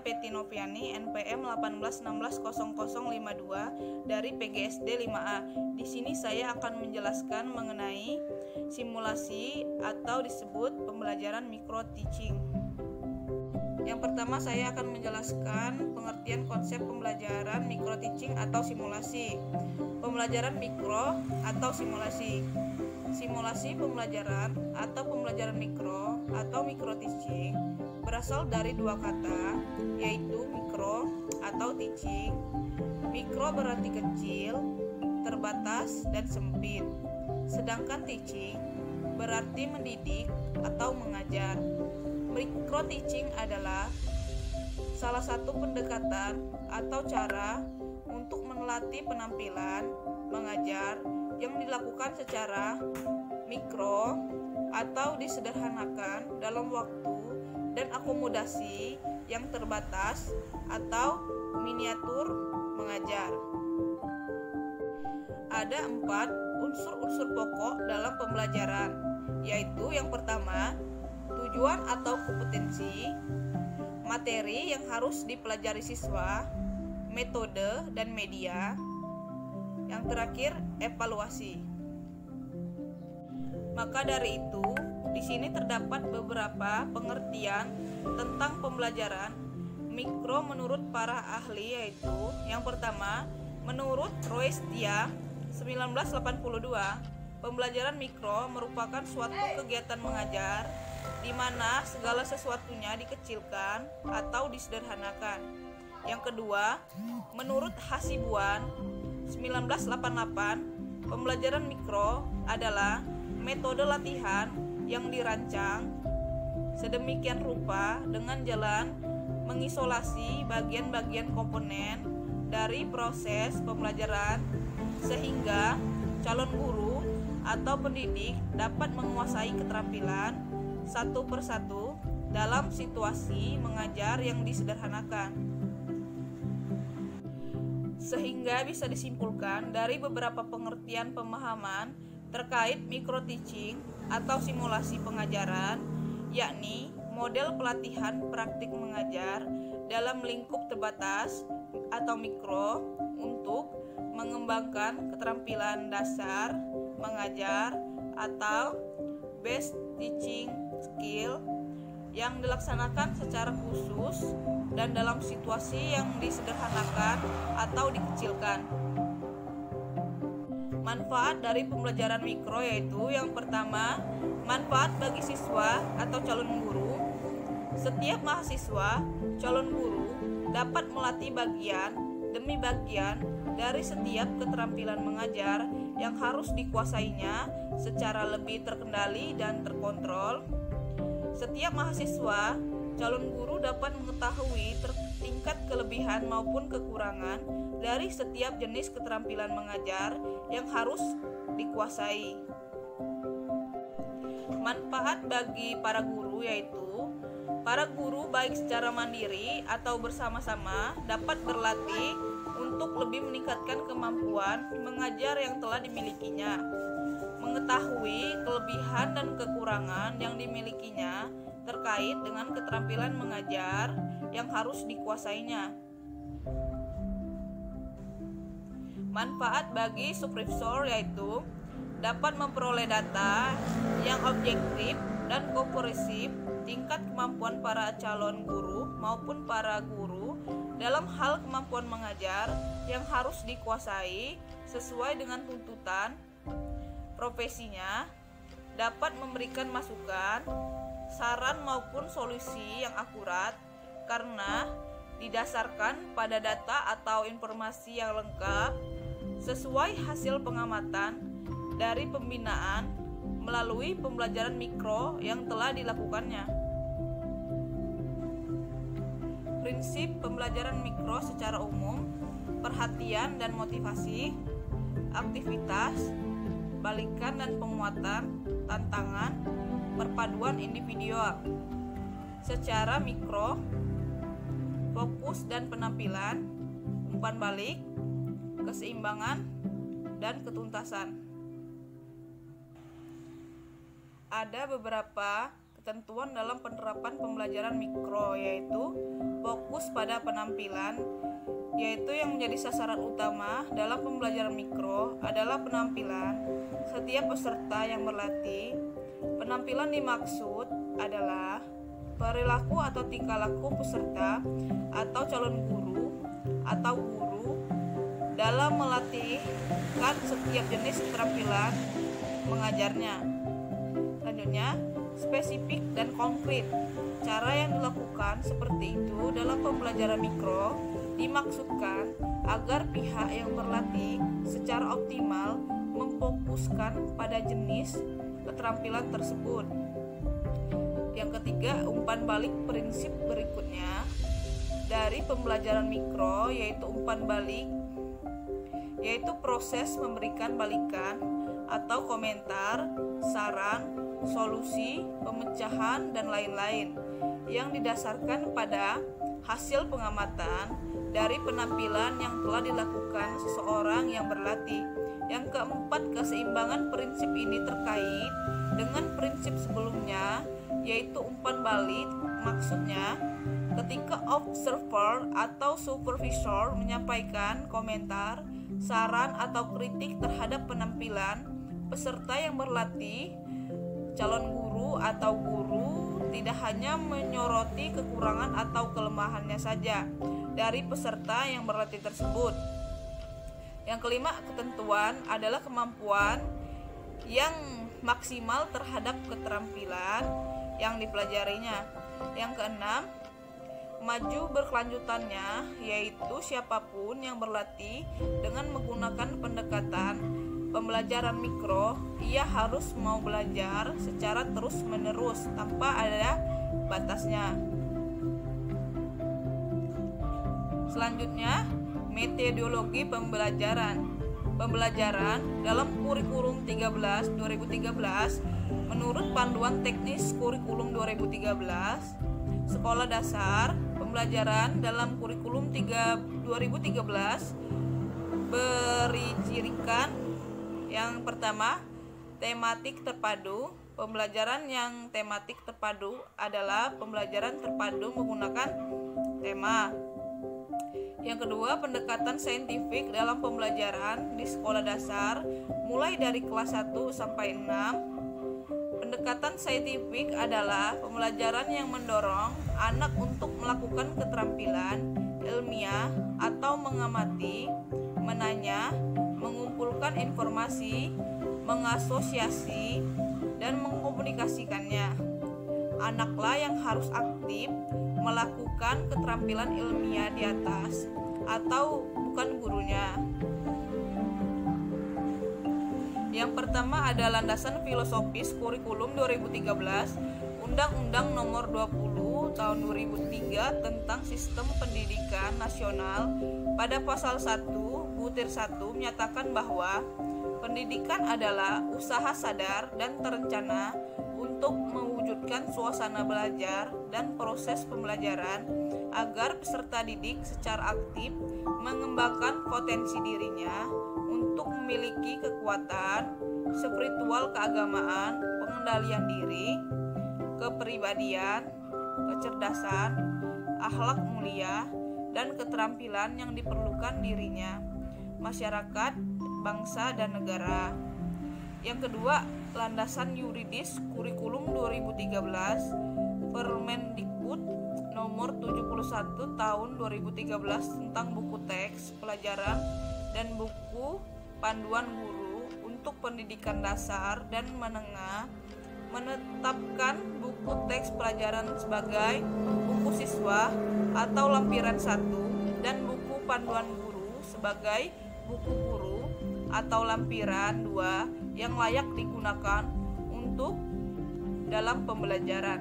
saya Peti Noviani, NPM 18160052 dari PGSD 5A. Di sini saya akan menjelaskan mengenai simulasi atau disebut pembelajaran micro teaching. Yang pertama saya akan menjelaskan pengertian konsep pembelajaran micro teaching atau simulasi. Pembelajaran mikro atau simulasi. Simulasi pembelajaran atau pembelajaran mikro atau micro teaching berasal dari dua kata, yaitu mikro atau teaching. Mikro berarti kecil, terbatas, dan sempit. Sedangkan teaching berarti mendidik atau mengajar. Micro teaching adalah salah satu pendekatan atau cara untuk melatih penampilan mengajar yang dilakukan secara mikro atau disederhanakan dalam waktu dan akomodasi yang terbatas atau miniatur mengajar. Ada 4 unsur-unsur pokok dalam pembelajaran, yaitu yang pertama, tujuan atau kompetensi, materi yang harus dipelajari siswa, metode dan media. Yang terakhir, evaluasi. Maka dari itu, di sini terdapat beberapa pengertian tentang pembelajaran mikro menurut para ahli, yaitu yang pertama, menurut Roestia 1982, pembelajaran mikro merupakan suatu kegiatan mengajar di mana segala sesuatunya dikecilkan atau disederhanakan. Yang kedua, menurut Hasibuan 1988, pembelajaran mikro adalah metode latihan yang dirancang sedemikian rupa dengan jalan mengisolasi bagian-bagian komponen dari proses pembelajaran sehingga calon guru atau pendidik dapat menguasai keterampilan satu persatu dalam situasi mengajar yang disederhanakan. Sehingga bisa disimpulkan dari beberapa pengertian pemahaman terkait micro teaching atau simulasi pengajaran, yakni model pelatihan praktik mengajar dalam lingkup terbatas atau mikro untuk mengembangkan keterampilan dasar mengajar atau basic teaching skill yang dilaksanakan secara khusus dan dalam situasi yang disederhanakan atau dikecilkan. Manfaat dari pembelajaran mikro yaitu yang pertama, manfaat bagi siswa atau calon guru. Setiap mahasiswa, calon guru dapat melatih bagian demi bagian dari setiap keterampilan mengajar yang harus dikuasainya secara lebih terkendali dan terkontrol. Setiap mahasiswa, calon guru dapat mengetahui tingkat kelebihan maupun kekurangan dari setiap jenis keterampilan mengajar yang harus dikuasai. Manfaat bagi para guru yaitu para guru baik secara mandiri atau bersama-sama dapat berlatih untuk lebih meningkatkan kemampuan mengajar yang telah dimilikinya, mengetahui kelebihan dan kekurangan yang dimilikinya terkait dengan keterampilan mengajar yang harus dikuasainya. Manfaat bagi supervisor yaitu dapat memperoleh data yang objektif dan komprehensif tingkat kemampuan para calon guru maupun para guru dalam hal kemampuan mengajar yang harus dikuasai sesuai dengan tuntutan profesinya, dapat memberikan masukan, saran maupun solusi yang akurat karena didasarkan pada data atau informasi yang lengkap sesuai hasil pengamatan dari pembinaan melalui pembelajaran mikro yang telah dilakukannya. Prinsip pembelajaran mikro secara umum, perhatian dan motivasi, aktivitas, balikan dan penguatan, tantangan, perpaduan individual. Secara mikro, fokus dan penampilan, umpan balik, keseimbangan, dan ketuntasan. Ada beberapa ketentuan dalam penerapan pembelajaran mikro, yaitu fokus pada penampilan, yaitu yang menjadi sasaran utama dalam pembelajaran mikro adalah penampilan setiap peserta yang berlatih. Penampilan dimaksud adalah perilaku atau tingkah laku peserta atau calon guru atau guru dalam melatihkan setiap jenis keterampilan mengajarnya. Selanjutnya, spesifik dan konkret. Cara yang dilakukan seperti itu dalam pembelajaran mikro dimaksudkan agar pihak yang berlatih secara optimal memfokuskan pada jenis keterampilan tersebut. Yang ketiga, umpan balik prinsip berikutnya dari pembelajaran mikro, yaitu umpan balik, yaitu proses memberikan balikan atau komentar, saran, solusi, pemecahan, dan lain-lain yang didasarkan pada hasil pengamatan dari penampilan yang telah dilakukan seseorang yang berlatih. Yang keempat, keseimbangan prinsip ini terkait dengan prinsip sebelumnya, yaitu umpan balik. Maksudnya, ketika observer atau supervisor menyampaikan komentar, saran, atau kritik terhadap penampilan peserta yang berlatih, calon guru atau guru tidak hanya menyoroti kekurangan atau kelemahannya saja dari peserta yang berlatih tersebut. Yang kelima, ketentuan adalah kemampuan yang maksimal terhadap keterampilan yang dipelajarinya. Yang keenam, maju berkelanjutannya, yaitu siapapun yang berlatih dengan menggunakan pendekatan pembelajaran mikro, ia harus mau belajar secara terus-menerus tanpa ada batasnya. Selanjutnya, metodologi pembelajaran. Pembelajaran dalam kurikulum 2013 menurut panduan teknis kurikulum 2013 sekolah dasar, pembelajaran dalam kurikulum 2013 bercirikan yang pertama, tematik terpadu. Pembelajaran yang tematik terpadu adalah pembelajaran terpadu menggunakan tema. Yang kedua, pendekatan saintifik dalam pembelajaran di sekolah dasar mulai dari kelas 1 sampai 6. Pendekatan saintifik adalah pembelajaran yang mendorong anak untuk melakukan keterampilan ilmiah atau mengamati, menanya, mengumpulkan informasi, mengasosiasi, dan mengkomunikasikannya. Anaklah yang harus aktif melakukan keterampilan ilmiah di atas, atau bukan gurunya. Yang pertama ada landasan filosofis kurikulum 2013, Undang-Undang Nomor 20 Tahun 2003 tentang Sistem Pendidikan Nasional. Pada pasal 1 butir 1 menyatakan bahwa pendidikan adalah usaha sadar dan terencana untuk mewujudkan suasana belajar dan proses pembelajaran agar peserta didik secara aktif mengembangkan potensi dirinya untuk memiliki kekuatan spiritual, keagamaan, pengendalian diri, kepribadian, kecerdasan, akhlak mulia, dan keterampilan yang diperlukan dirinya, masyarakat, bangsa, dan negara. Yang kedua, landasan yuridis kurikulum 2013, Permendikbud Nomor 71 Tahun 2013 tentang buku teks pelajaran dan buku panduan guru untuk pendidikan dasar dan menengah, menetapkan buku teks pelajaran sebagai buku siswa atau lampiran 1 dan buku panduan guru sebagai buku guru atau lampiran 2 yang layak digunakan untuk dalam pembelajaran.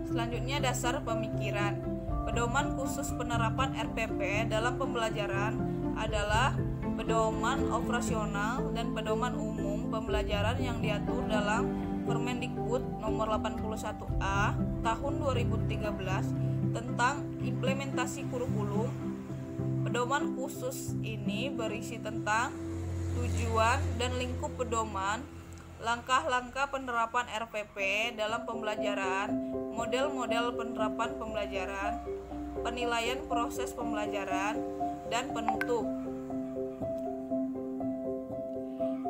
Selanjutnya, dasar pemikiran. Pedoman khusus penerapan RPP dalam pembelajaran adalah pedoman operasional dan pedoman umum pembelajaran yang diatur dalam Permendikbud Nomor 81A Tahun 2013 tentang implementasi kurikulum. Pedoman khusus ini berisi tentang tujuan dan lingkup pedoman, Langkah-langkah penerapan RPP dalam pembelajaran, model-model penerapan pembelajaran, penilaian proses pembelajaran, dan penutup.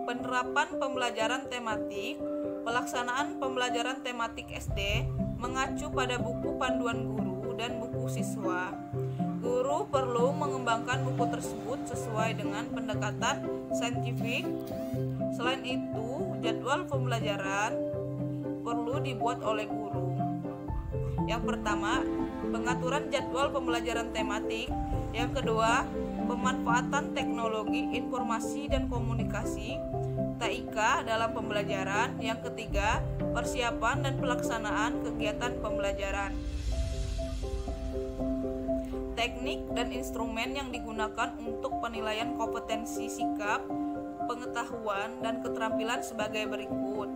Penerapan pembelajaran tematik. Pelaksanaan pembelajaran tematik SD mengacu pada buku panduan guru dan buku siswa. Guru perlu mengembangkan buku tersebut sesuai dengan pendekatan saintifik. Selain itu, jadwal pembelajaran perlu dibuat oleh guru. Yang pertama, pengaturan jadwal pembelajaran tematik. Yang kedua, pemanfaatan teknologi informasi dan komunikasi (TIK) dalam pembelajaran. Yang ketiga, persiapan dan pelaksanaan kegiatan pembelajaran. Teknik dan instrumen yang digunakan untuk penilaian kompetensi sikap, pengetahuan, dan keterampilan sebagai berikut.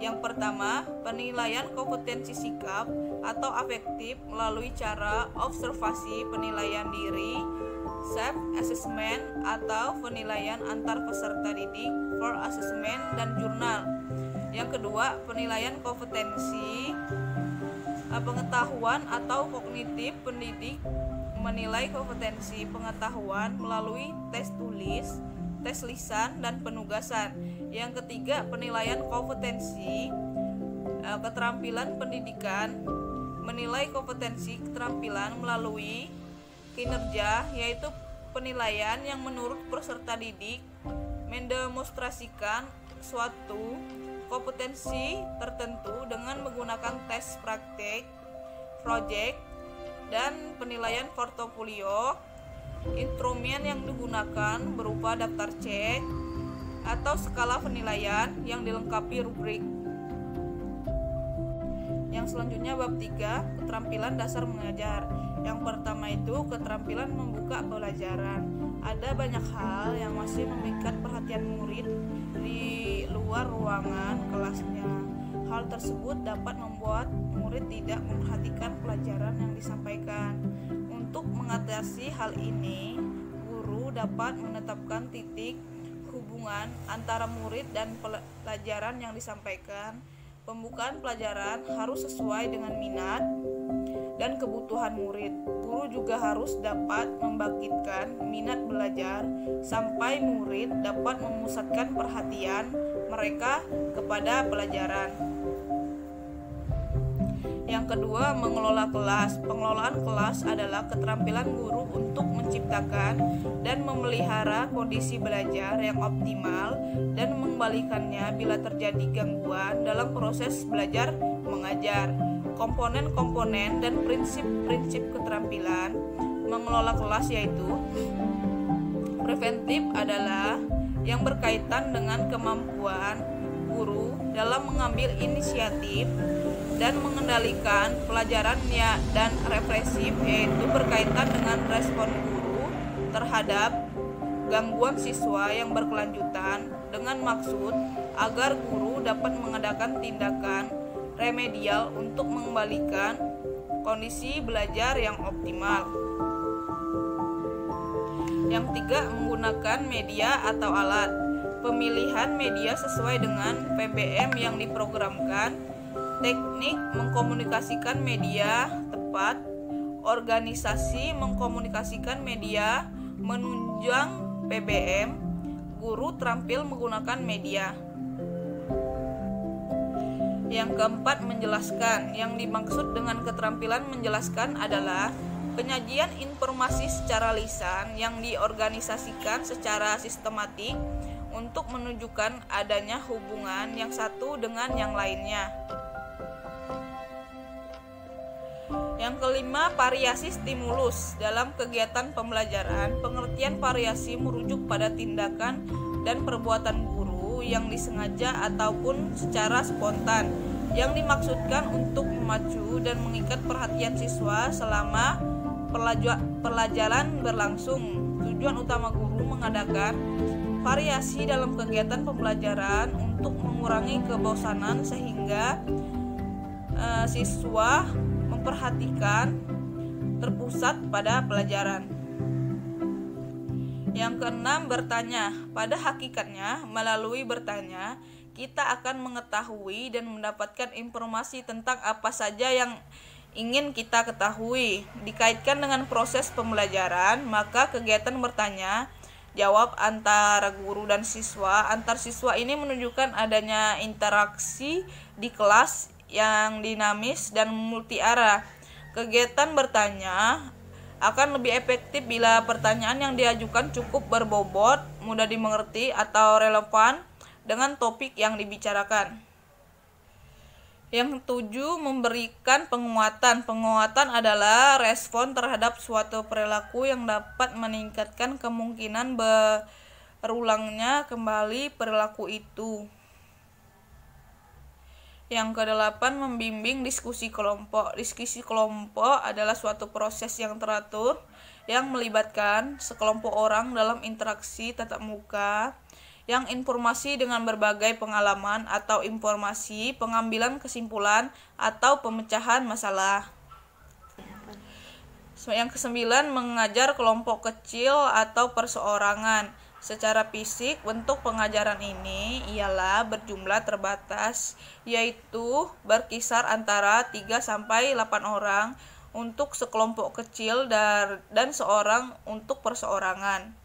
Yang pertama, penilaian kompetensi sikap atau afektif melalui cara observasi penilaian diri, self-assessment atau penilaian antar peserta didik, for assessment, dan jurnal. Yang kedua, penilaian kompetensi pengetahuan atau kognitif pendidik menilai kompetensi pengetahuan melalui tes tulis, tes lisan, dan penugasan. Yang ketiga, penilaian kompetensi keterampilan pendidikan menilai kompetensi keterampilan melalui kinerja, yaitu penilaian yang menurut peserta didik mendemonstrasikan suatu kompetensi tertentu dengan menggunakan tes praktek, proyek, dan penilaian portofolio. Instrumen yang digunakan berupa daftar cek atau skala penilaian yang dilengkapi rubrik. Yang selanjutnya bab 3, keterampilan dasar mengajar. Yang pertama itu keterampilan membuka pelajaran. Ada banyak hal yang masih memikat perhatian murid di luar ruangan kelasnya. Hal tersebut dapat membuat murid tidak memperhatikan pelajaran yang disampaikan. Untuk mengatasi hal ini, guru dapat menetapkan titik hubungan antara murid dan pelajaran yang disampaikan. Pembukaan pelajaran harus sesuai dengan minat dan kebutuhan murid. Guru juga harus dapat membangkitkan minat belajar sampai murid dapat memusatkan perhatian mereka kepada pelajaran. Yang kedua, mengelola kelas. Pengelolaan kelas adalah keterampilan guru untuk menciptakan dan memelihara kondisi belajar yang optimal dan mengembalikannya bila terjadi gangguan dalam proses belajar mengajar. Komponen-komponen dan prinsip-prinsip keterampilan mengelola kelas yaitu: preventif adalah yang berkaitan dengan kemampuan guru dalam mengambil inisiatif dan mengendalikan pelajarannya, dan represif yaitu berkaitan dengan respon guru terhadap gangguan siswa yang berkelanjutan dengan maksud agar guru dapat mengadakan tindakan remedial untuk mengembalikan kondisi belajar yang optimal. Yang tiga, menggunakan media atau alat. Pemilihan media sesuai dengan PBM yang diprogramkan, teknik mengkomunikasikan media tepat, organisasi mengkomunikasikan media menunjang PBM, guru terampil menggunakan media. Yang keempat, menjelaskan. Yang dimaksud dengan keterampilan menjelaskan adalah penyajian informasi secara lisan yang diorganisasikan secara sistematik untuk menunjukkan adanya hubungan yang satu dengan yang lainnya. Yang kelima, variasi stimulus. Dalam kegiatan pembelajaran, pengertian variasi merujuk pada tindakan dan perbuatan guru yang disengaja ataupun secara spontan, yang dimaksudkan untuk memacu dan mengikat perhatian siswa selama pelajaran berlangsung. Tujuan utama guru mengadakan variasi dalam kegiatan pembelajaran untuk mengurangi kebosanan sehingga siswa memperhatikan terpusat pada pelajaran. Yang keenam, bertanya. Pada hakikatnya, melalui bertanya, kita akan mengetahui dan mendapatkan informasi tentang apa saja yang ingin kita ketahui. Dikaitkan dengan proses pembelajaran, maka kegiatan bertanya jawab antara guru dan siswa antar siswa ini menunjukkan adanya interaksi di kelas yang dinamis dan multi arah. Kegiatan bertanya akan lebih efektif bila pertanyaan yang diajukan cukup berbobot, mudah dimengerti, atau relevan dengan topik yang dibicarakan. Yang ketujuh, memberikan penguatan. Penguatan adalah respon terhadap suatu perilaku yang dapat meningkatkan kemungkinan berulangnya kembali perilaku itu. Yang kedelapan, membimbing diskusi kelompok. Diskusi kelompok adalah suatu proses yang teratur yang melibatkan sekelompok orang dalam interaksi tatap muka, yang informasi dengan berbagai pengalaman atau informasi, pengambilan kesimpulan, atau pemecahan masalah. Yang kesembilan, mengajar kelompok kecil atau perseorangan. Secara fisik, bentuk pengajaran ini ialah berjumlah terbatas, yaitu berkisar antara 3-8 orang untuk sekelompok kecil dan seorang untuk perseorangan.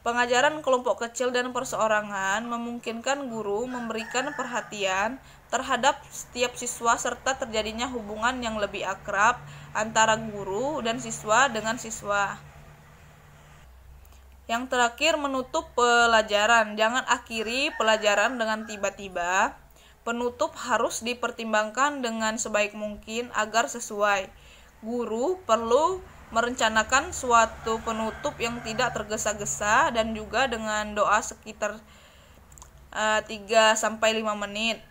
Pengajaran kelompok kecil dan perseorangan memungkinkan guru memberikan perhatian terhadap setiap siswa serta terjadinya hubungan yang lebih akrab antara guru dan siswa dengan siswa. Yang terakhir, menutup pelajaran. Jangan akhiri pelajaran dengan tiba-tiba. Penutup harus dipertimbangkan dengan sebaik mungkin agar sesuai. Guru perlu merencanakan suatu penutup yang tidak tergesa-gesa dan juga dengan doa sekitar 3-5 menit.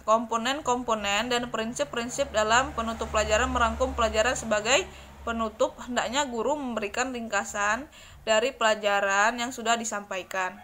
Komponen-komponen dan prinsip-prinsip dalam penutup pelajaran merangkum pelajaran sebagai penutup. Hendaknya guru memberikan ringkasan dari pelajaran yang sudah disampaikan.